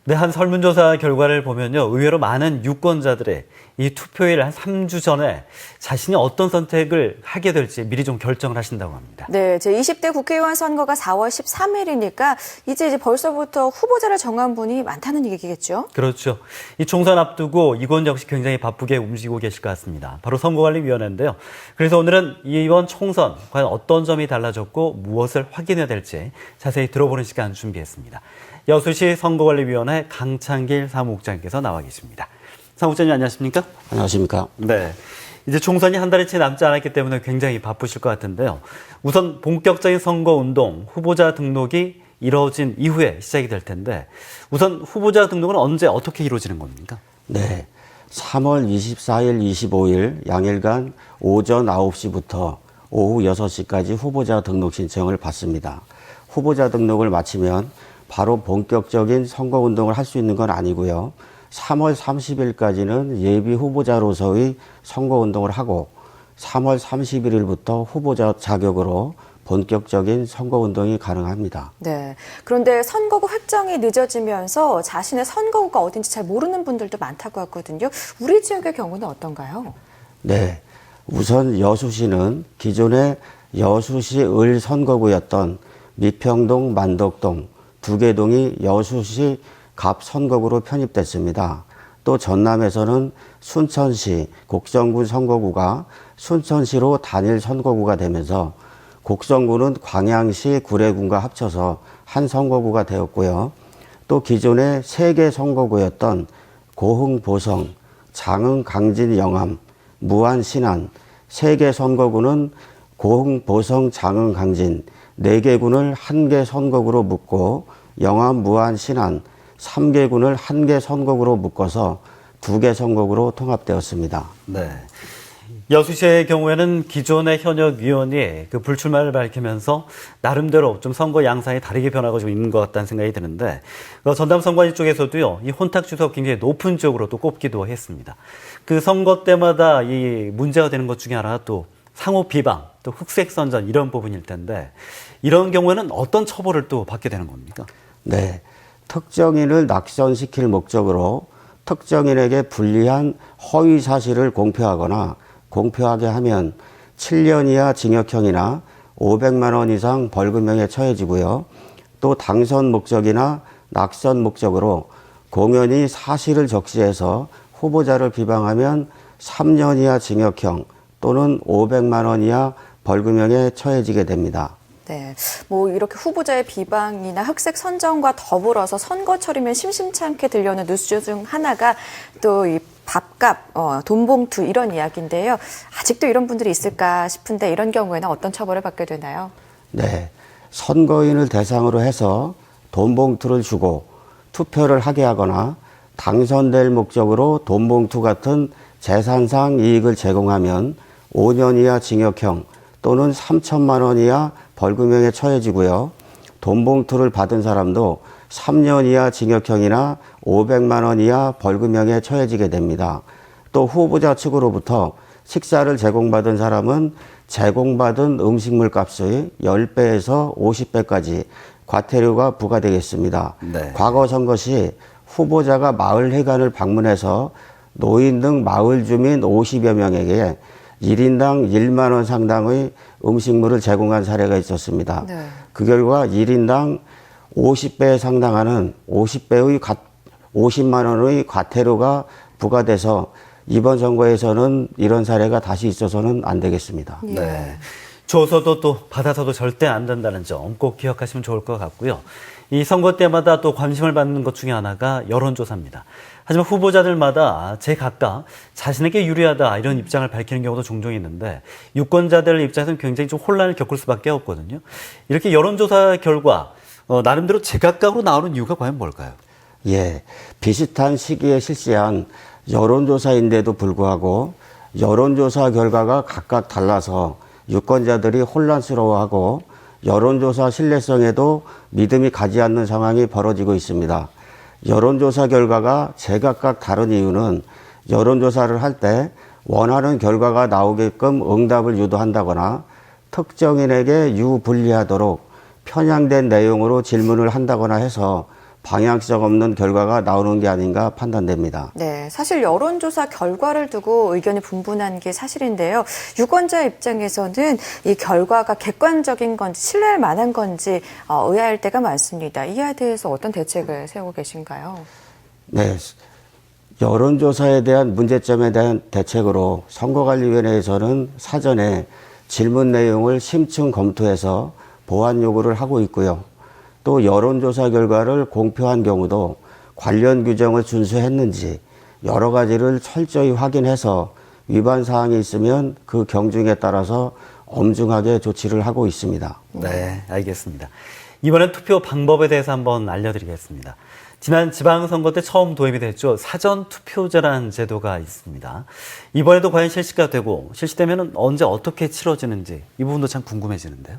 네, 한 설문조사 결과를 보면요. 의외로 많은 유권자들의 이 투표일 한 3주 전에 자신이 어떤 선택을 하게 될지 미리 좀 결정을 하신다고 합니다. 네, 제20대 국회의원 선거가 4월 13일이니까 이제 벌써부터 후보자를 정한 분이 많다는 얘기겠죠? 그렇죠. 이 총선 앞두고 이건 역시 굉장히 바쁘게 움직이고 계실 것 같습니다. 바로 선거관리위원회인데요. 그래서 오늘은 이번 총선 과연 어떤 점이 달라졌고 무엇을 확인해야 될지 자세히 들어보는 시간 준비했습니다. 여수시 선거관리위원회 강창길 사무국장님께서 나와 계십니다. 사무국장님 안녕하십니까? 안녕하십니까? 네. 이제 총선이 한 달이 채 남지 않았기 때문에 굉장히 바쁘실 것 같은데요. 우선 본격적인 선거운동, 후보자 등록이 이루어진 이후에 시작이 될 텐데 우선 후보자 등록은 언제 어떻게 이루어지는 겁니까? 네. 3월 24일, 25일 양일간 오전 9시부터 오후 6시까지 후보자 등록 신청을 받습니다. 후보자 등록을 마치면 바로 본격적인 선거운동을 할 수 있는 건 아니고요. 3월 30일까지는 예비 후보자로서의 선거운동을 하고 3월 31일부터 후보자 자격으로 본격적인 선거운동이 가능합니다. 네. 그런데 선거구 획정이 늦어지면서 자신의 선거구가 어딘지 잘 모르는 분들도 많다고 하거든요. 우리 지역의 경우는 어떤가요? 네. 우선 여수시는 기존의 여수시 을 선거구였던 미평동, 만덕동, 두 개 동이 여수시 갑 선거구로 편입됐습니다. 또 전남에서는 순천시 곡성군 선거구가 순천시로 단일 선거구가 되면서 곡성군은 광양시 구례군과 합쳐서 한 선거구가 되었고요. 또 기존의 세 개 선거구였던 고흥 보성, 장흥 강진 영암, 무안 신안 세 개 선거구는 고흥 보성 장흥 강진 네 개 군을 한 개 선거구로 묶고 영암 무안 신안 3개 군을 한 개 선거구로 묶어서 두 개 선거구로 통합되었습니다. 네. 여수시의 경우에는 기존의 현역 위원이 그 불출마를 밝히면서 나름대로 좀 선거 양상이 다르게 변화가 좀 있는 것 같다는 생각이 드는데 전남 선관위 쪽에서도요 이 혼탁 주소가 굉장히 높은 쪽으로 또 꼽기도 했습니다. 그 선거 때마다 이 문제가 되는 것 중에 하나가 또 상호 비방, 또 흑색 선전 이런 부분일 텐데 이런 경우에는 어떤 처벌을 또 받게 되는 겁니까? 네. 특정인을 낙선시킬 목적으로 특정인에게 불리한 허위 사실을 공표하거나 공표하게 하면 7년 이하 징역형이나 500만 원 이상 벌금형에 처해지고요. 또 당선 목적이나 낙선 목적으로 공연히 사실을 적시해서 후보자를 비방하면 3년 이하 징역형 또는 500만 원 이하 벌금형에 처해지게 됩니다. 네, 이렇게 후보자의 비방이나 흑색 선전과 더불어서 선거철이면 심심치 않게 들려오는 뉴스 중 하나가 또 이 밥값, 돈봉투 이런 이야기인데요. 아직도 이런 분들이 있을까 싶은데 이런 경우에는 어떤 처벌을 받게 되나요? 네, 선거인을 대상으로 해서 돈봉투를 주고 투표를 하게 하거나 당선될 목적으로 돈봉투 같은 재산상 이익을 제공하면 5년 이하 징역형 또는 3천만 원 이하 벌금형에 처해지고요. 돈봉투를 받은 사람도 3년 이하 징역형이나 500만 원 이하 벌금형에 처해지게 됩니다. 또 후보자 측으로부터 식사를 제공받은 사람은 제공받은 음식물 값의 10배에서 50배까지 과태료가 부과되겠습니다. 네. 과거 선거 시 후보자가 마을 회관을 방문해서 노인 등 마을 주민 50여 명에게 1인당 1만 원 상당의 음식물을 제공한 사례가 있었습니다. 네. 그 결과 1인당 50배에 상당하는 50만 원의 과태료가 부과돼서 이번 선거에서는 이런 사례가 다시 있어서는 안 되겠습니다. 예. 네. 줘서도 또 받아서도 절대 안 된다는 점 꼭 기억하시면 좋을 것 같고요. 이 선거 때마다 또 관심을 받는 것 중에 하나가 여론조사입니다. 하지만 후보자들마다 제각각 자신에게 유리하다 이런 입장을 밝히는 경우도 종종 있는데 유권자들 입장에서는 굉장히 좀 혼란을 겪을 수밖에 없거든요. 이렇게 여론조사 결과 나름대로 제각각으로 나오는 이유가 과연 뭘까요? 예, 비슷한 시기에 실시한 여론조사인데도 불구하고 여론조사 결과가 각각 달라서 유권자들이 혼란스러워하고 여론조사 신뢰성에도 믿음이 가지 않는 상황이 벌어지고 있습니다. 여론조사 결과가 제각각 다른 이유는 여론조사를 할 때 원하는 결과가 나오게끔 응답을 유도한다거나 특정인에게 유불리하도록 편향된 내용으로 질문을 한다거나 해서 방향성 없는 결과가 나오는 게 아닌가 판단됩니다. 네, 사실 여론조사 결과를 두고 의견이 분분한 게 사실인데요. 유권자 입장에서는 이 결과가 객관적인 건지 신뢰할 만한 건지 의아할 때가 많습니다. 이에 대해서 어떤 대책을 세우고 계신가요? 네, 여론조사에 대한 문제점에 대한 대책으로 선거관리위원회에서는 사전에 질문 내용을 심층 검토해서 보완 요구를 하고 있고요. 또 여론조사 결과를 공표한 경우도 관련 규정을 준수했는지 여러 가지를 철저히 확인해서 위반 사항이 있으면 그 경중에 따라서 엄중하게 조치를 하고 있습니다. 네, 알겠습니다. 이번엔 투표 방법에 대해서 한번 알려드리겠습니다. 지난 지방선거 때 처음 도입이 됐죠. 사전투표제라는 제도가 있습니다. 이번에도 과연 실시가 되고 실시되면 언제 어떻게 치러지는지 이 부분도 참 궁금해지는데요.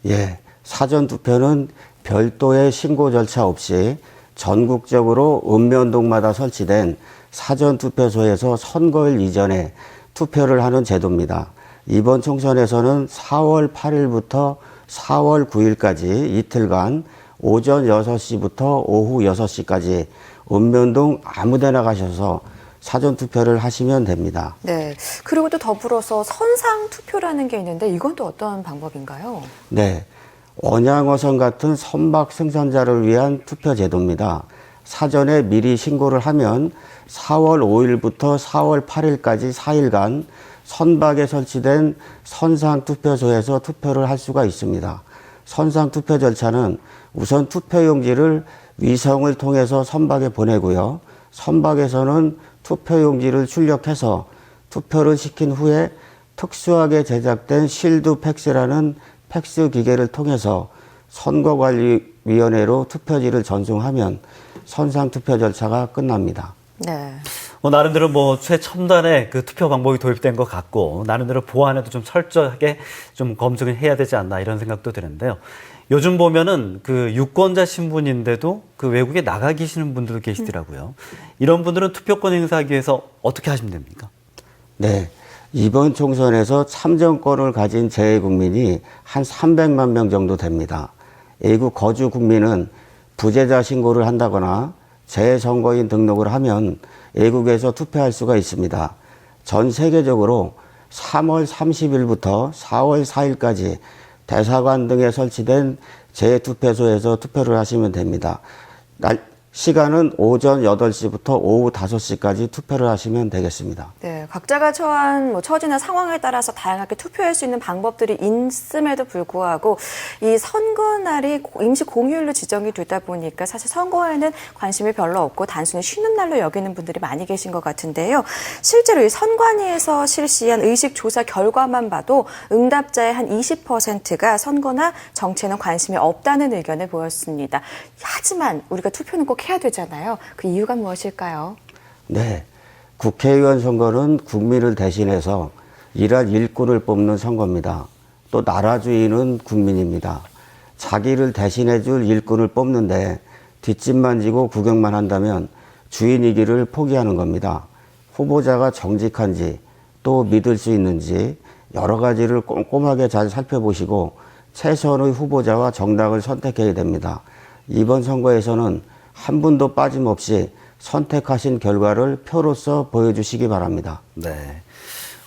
예, 사전투표는 별도의 신고 절차 없이 전국적으로 읍면동마다 설치된 사전투표소에서 선거일 이전에 투표를 하는 제도입니다. 이번 총선에서는 4월 8일부터 4월 9일까지 이틀간 오전 6시부터 오후 6시까지 읍면동 아무데나 가셔서 사전투표를 하시면 됩니다. 네, 그리고 또 더불어서 선상투표라는 게 있는데 이건 또 어떤 방법인가요? 네, 원양어선 같은 선박 생산자를 위한 투표 제도입니다. 사전에 미리 신고를 하면 4월 5일부터 4월 8일까지 4일간 선박에 설치된 선상투표소에서 투표를 할 수가 있습니다. 선상투표 절차는 우선 투표용지를 위성을 통해서 선박에 보내고요. 선박에서는 투표용지를 출력해서 투표를 시킨 후에 특수하게 제작된 실드 팩스라는 팩스 기계를 통해서 선거관리위원회로 투표지를 전송하면 선상투표 절차가 끝납니다. 네. 나름대로 최첨단의 그 투표 방법이 도입된 것 같고, 나름대로 보안에도 좀 철저하게 좀 검증을 해야 되지 않나 이런 생각도 드는데요. 요즘 보면은 그 유권자 신분인데도 그 외국에 나가 계시는 분들도 계시더라고요. 이런 분들은 투표권 행사하기 위해서 어떻게 하시면 됩니까? 네. 이번 총선에서 참정권을 가진 재외국민이 한 300만 명 정도 됩니다. 외국 거주 국민은 부재자 신고를 한다거나 재선거인 등록을 하면 외국에서 투표할 수가 있습니다. 전 세계적으로 3월 30일부터 4월 4일까지 대사관 등에 설치된 재투표소에서 투표를 하시면 됩니다. 시간은 오전 8시부터 오후 5시까지 투표를 하시면 되겠습니다. 네, 각자가 처한 처지나 상황에 따라서 다양하게 투표할 수 있는 방법들이 있음에도 불구하고 이 선거날이 임시 공휴일로 지정이 되다 보니까 사실 선거에는 관심이 별로 없고 단순히 쉬는 날로 여기는 분들이 많이 계신 것 같은데요. 실제로 이 선관위에서 실시한 의식조사 결과만 봐도 응답자의 한 20%가 선거나 정치에는 관심이 없다는 의견을 보였습니다. 하지만 우리가 투표는 꼭 해야 되잖아요. 그 이유가 무엇일까요? 네, 국회의원 선거는 국민을 대신해서 일할 일꾼을 뽑는 선거입니다. 또 나라 주인은 국민입니다. 자기를 대신해줄 일꾼을 뽑는데 뒷짐만 지고 구경만 한다면 주인이기를 포기하는 겁니다. 후보자가 정직한지 또 믿을 수 있는지 여러 가지를 꼼꼼하게 잘 살펴보시고 최선의 후보자와 정당을 선택해야 됩니다. 이번 선거에서는 한 분도 빠짐없이 선택하신 결과를 표로서 보여주시기 바랍니다. 네.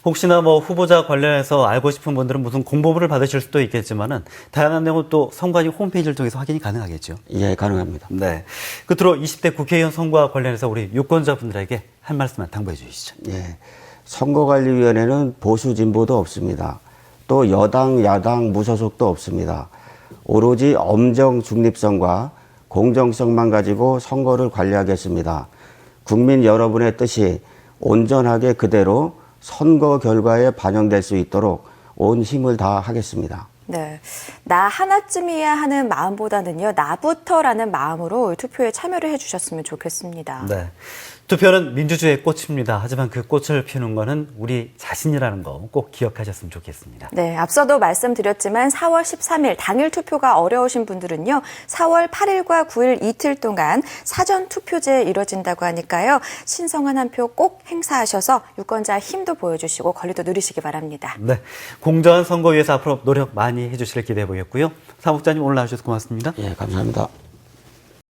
혹시나 후보자 관련해서 알고 싶은 분들은 무슨 공보물을 받으실 수도 있겠지만은 다양한 내용은 또 선관위 홈페이지를 통해서 확인이 가능하겠죠. 예, 가능합니다. 네. 끝으로 20대 국회의원 선거와 관련해서 우리 유권자분들에게 한 말씀만 당부해 주시죠. 예. 선거관리위원회는 보수 진보도 없습니다. 또 여당, 야당, 무소속도 없습니다. 오로지 엄정 중립성과 공정성만 가지고 선거를 관리하겠습니다. 국민 여러분의 뜻이 온전하게 그대로 선거 결과에 반영될 수 있도록 온 힘을 다하겠습니다. 네, 나 하나쯤이야 하는 마음보다는요, 나부터라는 마음으로 투표에 참여를 해주셨으면 좋겠습니다. 네. 투표는 민주주의의 꽃입니다. 하지만 그 꽃을 피우는 것은 우리 자신이라는 거 꼭 기억하셨으면 좋겠습니다. 네, 앞서도 말씀드렸지만 4월 13일 당일 투표가 어려우신 분들은요, 4월 8일과 9일 이틀 동안 사전 투표제 이뤄진다고 하니까요, 신성한 한 표 꼭 행사하셔서 유권자 힘도 보여주시고 권리도 누리시기 바랍니다. 네. 공정한 선거 위해서 앞으로 노력 많이 해주실 기대해 보겠고요. 사무국장님 오늘 나와주셔서 고맙습니다. 예, 감사합니다.